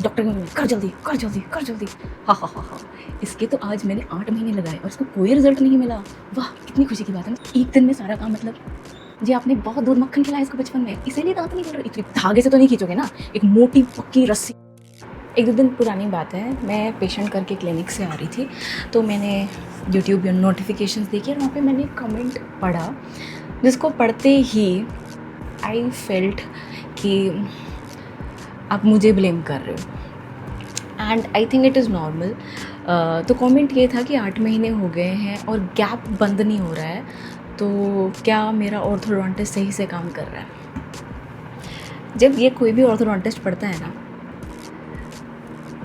Doctor ने बोला कर जल्दी कर जल्दी कर जल्दी। हाँ हाँ हाँ हाँ, इसके तो आज मैंने 8 महीने लगाए और इसको कोई रिजल्ट नहीं मिला। वाह कितनी खुशी की बात है ना, एक दिन में सारा काम। मतलब जी आपने बहुत दूध मक्खन खिलाया इसको बचपन में, इसीलिए दांत नहीं गिर रहे। इतनी धागे से तो नहीं खींचोगे ना, एक मोटी पक्की रस्सी। एक दो दिन पुरानी बात है, मैं पेशेंट करके क्लिनिक से आ रही थी, तो मैंने यूट्यूब नोटिफिकेशंस देखी और वहाँ पे मैंने कमेंट पढ़ा, जिसको पढ़ते ही आई फेल्ट कि आप मुझे ब्लेम कर रहे हो and I think it is normal. तो कमेंट ये था कि 8 महीने हो गए हैं और गैप बंद नहीं हो रहा है, तो क्या मेरा ऑर्थोडोंटिस्ट सही से काम कर रहा है। जब ये कोई भी ऑर्थोडोंटिस्ट पढ़ता है ना,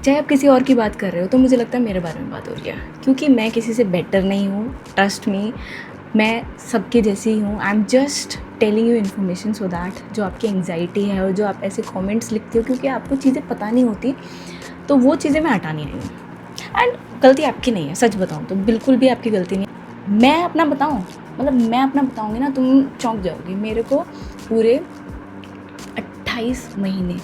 चाहे आप किसी और की बात कर रहे हो, तो मुझे लगता है मेरे बारे में बात हो रही है, क्योंकि मैं किसी से बेटर नहीं हूँ। ट्रस्ट मी, मैं सबके जैसी ही हूँ। I am just telling you information so that जो आपकी एंग्जाइटी है और जो आप ऐसे कमेंट्स लिखते हो क्योंकि आपको चीज़ें पता नहीं होती, तो वो चीज़ें मैं हटानी आई हूँ। एंड गलती आपकी नहीं है, सच बताऊँ तो बिल्कुल भी आपकी गलती नहीं है। मैं अपना बताऊँ, मतलब मैं अपना बताऊँगी ना, तुम चौंक जाओगी। मेरे को पूरे 28 महीने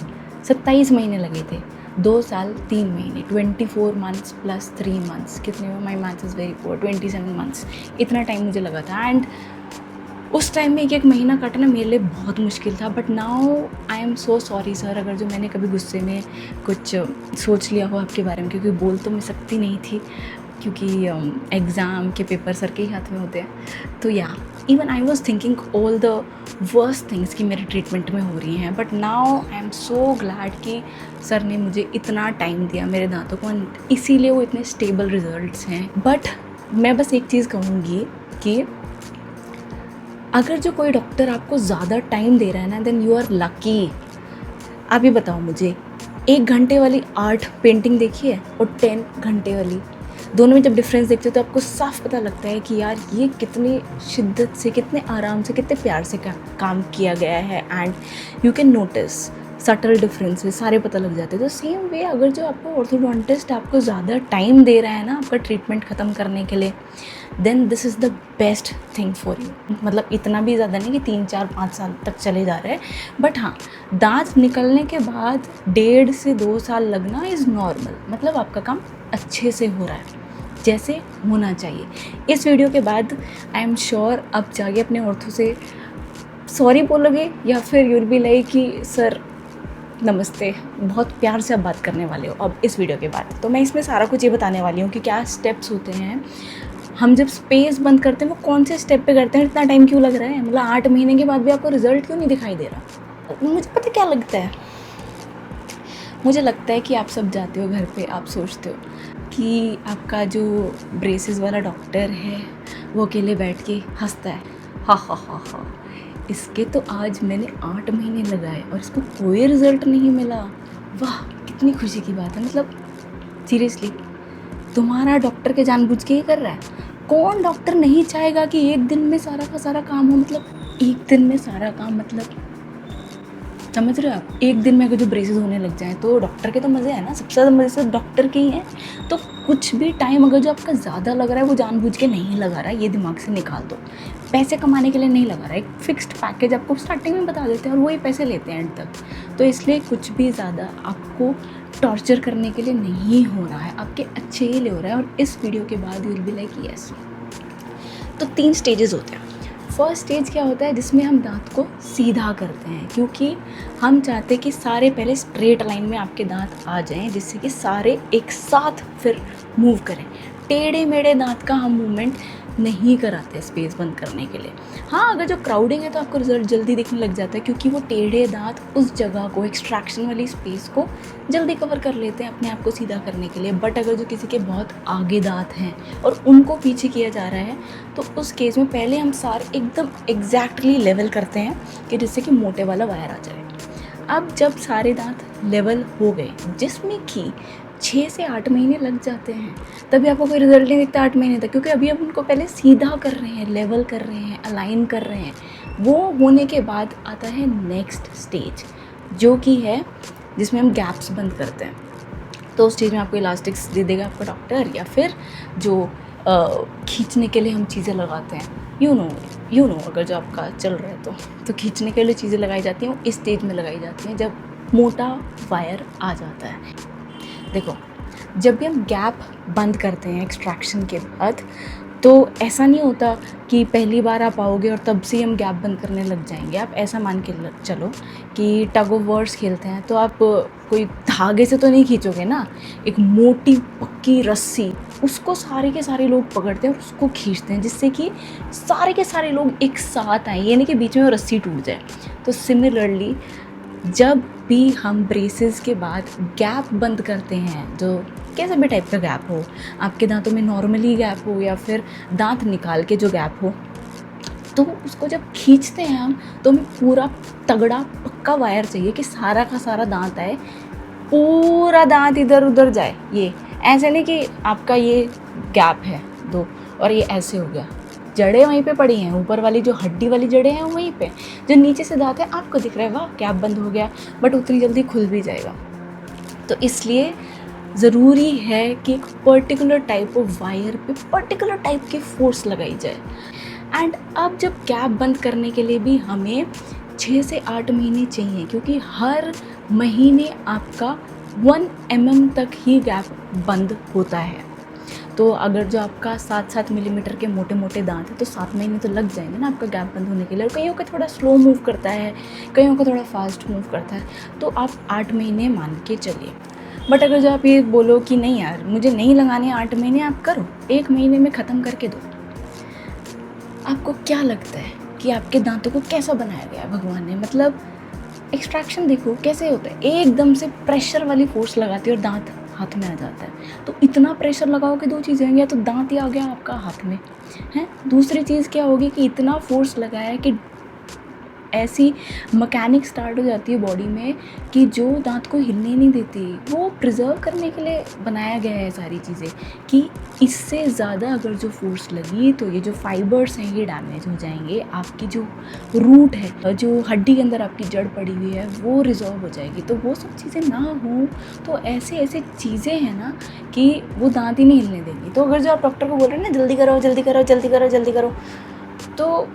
27 महीने लगे थे, 2 साल 3 महीने, 24 मंथ्स प्लस 3 मंथ्स, कितने में, my maths is very poor, 27 months, इतना टाइम मुझे लगा था। एंड उस टाइम में एक महीना काटना मेरे लिए बहुत मुश्किल था। But now I am so sorry sir, अगर जो मैंने कभी गुस्से में कुछ सोच लिया हो आपके बारे में, क्योंकि बोल तो मैं सकती नहीं थी, क्योंकि एग्ज़ाम के पेपर सर के ही हाथ में होते हैं। तो या even I was thinking all the worst things कि मेरे ट्रीटमेंट में हो रही हैं। But now I am so glad कि सर ने मुझे इतना टाइम दिया मेरे दांतों को, इसीलिए वो इतने स्टेबल रिजल्ट्स हैं। बट मैं बस एक चीज़ कहूँगी कि अगर जो कोई डॉक्टर आपको ज़्यादा टाइम दे रहा है ना, देन यू आर लकी। आप ये बताओ मुझे, 1 घंटे वाली आर्ट पेंटिंग देखी है और 10 घंटे वाली, दोनों में जब डिफरेंस देखते हो तो आपको साफ पता लगता है कि यार ये कितनी शिद्दत से, कितने आराम से, कितने प्यार से काम किया गया है। And you can notice subtle differences, सारे पता लग जाते हैं। तो सेम वे, अगर जो आपको ऑर्थोडोंटिस्ट आपको ज़्यादा टाइम दे रहा है ना आपका ट्रीटमेंट ख़त्म करने के लिए, then this is the best thing for you. मतलब इतना भी ज़्यादा नहीं कि 3 4 5 साल तक चले जा रहे हैं, बट हाँ, दांत निकलने के बाद 1.5 से 2 साल लगना इज़ नॉर्मल। मतलब आपका काम अच्छे से हो रहा है, जैसे होना चाहिए। इस वीडियो के बाद आई एम श्योर अब जाके अपने ऑर्थो से सॉरी बोलोगे, या फिर यूल बी लाइक कि सर नमस्ते, बहुत प्यार से आप बात करने वाले हो अब इस वीडियो के बाद। तो मैं इसमें सारा कुछ ये बताने वाली हूँ कि क्या स्टेप्स होते हैं। हम जब स्पेस बंद करते हैं वो कौन से स्टेप पे करते हैं, इतना टाइम क्यों लग रहा है, मतलब 8 महीने के बाद भी आपको रिजल्ट क्यों नहीं दिखाई दे रहा। मुझे पता क्या लगता है, मुझे लगता है कि आप सब जाते हो घर पे, आप सोचते हो कि आपका जो ब्रेसेस वाला डॉक्टर है वो अकेले बैठ के हंसता है, हा हा हा हा, इसके तो आज मैंने 8 महीने लगाए और इसको कोई रिज़ल्ट नहीं मिला। वाह कितनी खुशी की बात है। मतलब सीरियसली, तुम्हारा डॉक्टर के जानबूझ के ही कर रहा है। कौन डॉक्टर नहीं चाहेगा कि एक दिन में सारा का सारा काम हो। मतलब एक दिन में सारा काम, मतलब समझ रहे हो आप, एक दिन में अगर जो ब्रेसेस होने लग जाएं तो डॉक्टर के तो मज़े हैं ना, सबसे ज़्यादा मज़े से डॉक्टर के ही हैं। तो कुछ भी टाइम अगर जो आपका ज़्यादा लग रहा है वो जानबूझ के नहीं लगा रहा है, ये दिमाग से निकाल दो। पैसे कमाने के लिए नहीं लगा रहा है, एक फिक्स्ड पैकेज आपको स्टार्टिंग में बता देते हैं और वही पैसे लेते हैं एंड तक। तो इसलिए कुछ भी ज़्यादा आपको टॉर्चर करने के लिए नहीं हो रहा है, आपके अच्छे ही लिए हो रहा है। और इस वीडियो के बाद you will be like yes. तो 3 स्टेजेस होते हैं। फर्स्ट स्टेज क्या होता है, जिसमें हम दांत को सीधा करते हैं, क्योंकि हम चाहते हैं कि सारे पहले स्ट्रेट लाइन में आपके दांत आ जाएं, जिससे कि सारे एक साथ फिर मूव करें। टेढ़े मेढ़े दांत का हम मूवमेंट नहीं कराते स्पेस बंद करने के लिए। हाँ, अगर जो क्राउडिंग है तो आपको रिजल्ट जल्दी दिखने लग जाता है, क्योंकि वो टेढ़े दांत उस जगह को, एक्सट्रैक्शन वाली स्पेस को जल्दी कवर कर लेते हैं अपने आप को सीधा करने के लिए। बट अगर जो किसी के बहुत आगे दांत हैं और उनको पीछे किया जा रहा है, तो उस केस में पहले हम सारे एकदम एग्जैक्टली लेवल करते हैं कि जिससे कि मोटे वाला वायर आ जाए। अब जब सारे दांत लेवल हो गए, जिसमें कि 6 से 8 महीने लग जाते हैं, तभी आपको कोई रिजल्ट नहीं दिखता 8 महीने तक, क्योंकि अभी हम उनको पहले सीधा कर रहे हैं, लेवल कर रहे हैं, अलाइन कर रहे हैं। वो होने के बाद आता है नेक्स्ट स्टेज, जो कि है जिसमें हम गैप्स बंद करते हैं। तो उस स्टेज में आपको इलास्टिक्स दे देगा आपका डॉक्टर, या फिर जो खींचने के लिए हम चीज़ें लगाते हैं, यू नो अगर जो आपका चल रहा है तो खींचने के लिए चीज़ें लगाई जाती हैं, वो इस स्टेज में लगाई जाती हैं, जब मोटा वायर आ जाता है। देखो, जब भी हम गैप बंद करते हैं एक्सट्रैक्शन के बाद, तो ऐसा नहीं होता कि पहली बार आप आओगे और तब से ही हम गैप बंद करने लग जाएंगे। आप ऐसा मान के चलो कि टग ऑफ वॉर्स खेलते हैं, तो आप कोई धागे से तो नहीं खींचोगे ना, एक मोटी पक्की रस्सी, उसको सारे के सारे लोग पकड़ते हैं और उसको खींचते हैं, जिससे कि सारे के सारे लोग एक साथ आए, ये नहीं कि बीच में वो रस्सी टूट जाए। तो सिमिलरली जब भी हम ब्रेसेस के बाद गैप बंद करते हैं, जो कैसे भी टाइप का गैप हो, आपके दांतों में नॉर्मली गैप हो या फिर दांत निकाल के जो गैप हो, तो उसको जब खींचते हैं हम, तो हमें पूरा तगड़ा पक्का वायर चाहिए कि सारा का सारा दांत आए, पूरा दांत इधर उधर जाए। ये ऐसे नहीं कि आपका ये गैप है दो और ये ऐसे हो गया, जड़ें वहीं पे पड़ी हैं, ऊपर वाली जो हड्डी वाली जड़ें हैं वहीं पे, जो नीचे से दांत है आपको दिख रहा है, वाह गैप बंद हो गया, बट उतनी जल्दी खुल भी जाएगा। तो इसलिए ज़रूरी है कि एक पर्टिकुलर टाइप ऑफ वायर पे पर्टिकुलर टाइप की फोर्स लगाई जाए। एंड अब जब गैप बंद करने के लिए भी हमें 6 से 8 महीने चाहिए, क्योंकि हर महीने आपका 1 mm तक ही गैप बंद होता है। तो अगर जो आपका 7-7 मिलीमीटर के मोटे मोटे दांत है, तो 7 महीने तो लग जाएंगे ना आपका गैप बंद होने के लिए। और कईयों का थोड़ा स्लो मूव करता है, कईयों का थोड़ा फास्ट मूव करता है, तो आप 8 महीने मान के चलिए। बट अगर जो आप ये बोलो कि नहीं यार मुझे नहीं लगाने 8 महीने, आप करो 1 महीने में ख़त्म करके दो। आपको क्या लगता है कि आपके दांतों को कैसा बनाया गया है भगवान ने? मतलब एक्सट्रैक्शन देखो कैसे होता है, एकदम से प्रेशर वाली फोर्स लगाती है और दांत हाथ में आ जाता है। तो इतना प्रेशर लगाओ कि 2 चीज़ें होंगी, या तो दांत ही आ गया आपका हाथ में है, दूसरी चीज़ क्या होगी कि इतना फोर्स लगाया है कि ऐसी मैकेनिक स्टार्ट हो जाती है बॉडी में कि जो दांत को हिलने नहीं देती। वो प्रिजर्व करने के लिए बनाया गया है सारी चीज़ें, कि इससे ज़्यादा अगर जो फोर्स लगी तो ये जो फाइबर्स हैं ये डैमेज हो जाएंगे, आपकी जो रूट है, जो हड्डी के अंदर आपकी जड़ पड़ी हुई है, वो रिजॉल्व हो जाएगी। तो वो सब चीज़ें ना हो, तो ऐसे ऐसे चीज़ें हैं ना कि वो दांत ही नहीं हिलने देंगी। तो अगर जो आप डॉक्टर को बोल रहे हैं ना जल्दी करो जल्दी करो जल्दी करो जल्दी करो, तो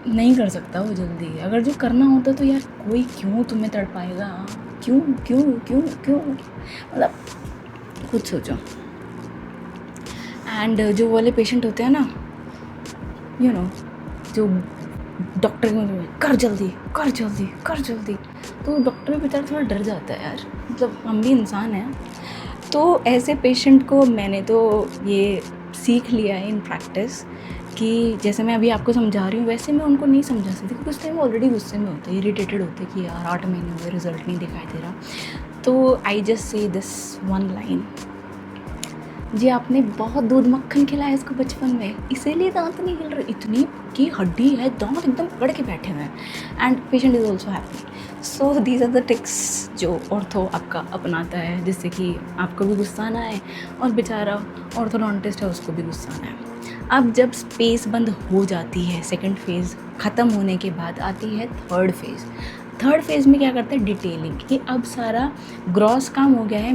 नहीं कर सकता वो जल्दी। अगर जो करना होता तो यार कोई क्यों तुम्हें तड़पाएगा, क्यों क्यों क्यों क्यों, मतलब खुद सोचो। एंड जो वाले पेशेंट होते हैं ना, यू नो, जो डॉक्टर कर जल्दी कर जल्दी कर जल्दी, तो डॉक्टर भी बेचारा थोड़ा डर जाता है यार, मतलब हम भी इंसान हैं। तो ऐसे पेशेंट को मैंने तो ये सीख लिया है इन प्रैक्टिस कि जैसे मैं अभी आपको समझा रही हूँ वैसे मैं उनको नहीं समझा सकती, क्योंकि उस टाइम ऑलरेडी गुस्से में होते, इरिटेटेड होते कि यार 8 महीने हुए रिजल्ट नहीं दिखाई दे रहा। तो I just say this one line, जी आपने बहुत दूध मक्खन खिलाया इसको बचपन में, इसीलिए दांत नहीं हिल रहे, इतनी की हड्डी है, दांत एकदम पकड़ के बैठे हुए हैं। And patient is also happy. So these are the tricks जो ऑर्थो आपका अपनाता है, जिससे कि आपको भी गुस्सा ना आए और बेचारा ऑर्थोडोंटिस्ट है उसको भी गुस्सा ना आए। अब जब स्पेस बंद हो जाती है, सेकंड फेज़ ख़त्म होने के बाद आती है थर्ड फेज़। थर्ड फेज़ में क्या करते हैं, डिटेलिंग, कि अब सारा ग्रॉस काम हो गया है,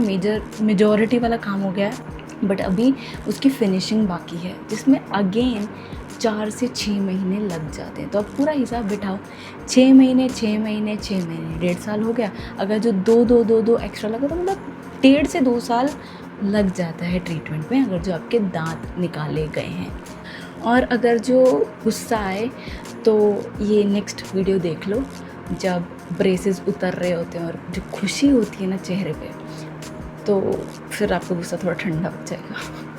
मेजॉरिटी वाला काम हो गया है, बट अभी उसकी फिनिशिंग बाकी है, जिसमें अगेन 4 से 6 महीने लग जाते हैं। तो अब पूरा हिसाब बिठाओ, 6 महीने 6 महीने 6 महीने 1.5 साल हो गया। अगर जो दो एक्स्ट्रा लगा तो मतलब 1.5 से 2 साल लग जाता है ट्रीटमेंट में, अगर जो आपके दांत निकाले गए हैं। और अगर जो गुस्सा आए तो ये नेक्स्ट वीडियो देख लो, जब ब्रेसेस उतर रहे होते हैं और जो खुशी होती है ना चेहरे पे, तो फिर आपका गुस्सा थोड़ा ठंडा हो जाएगा।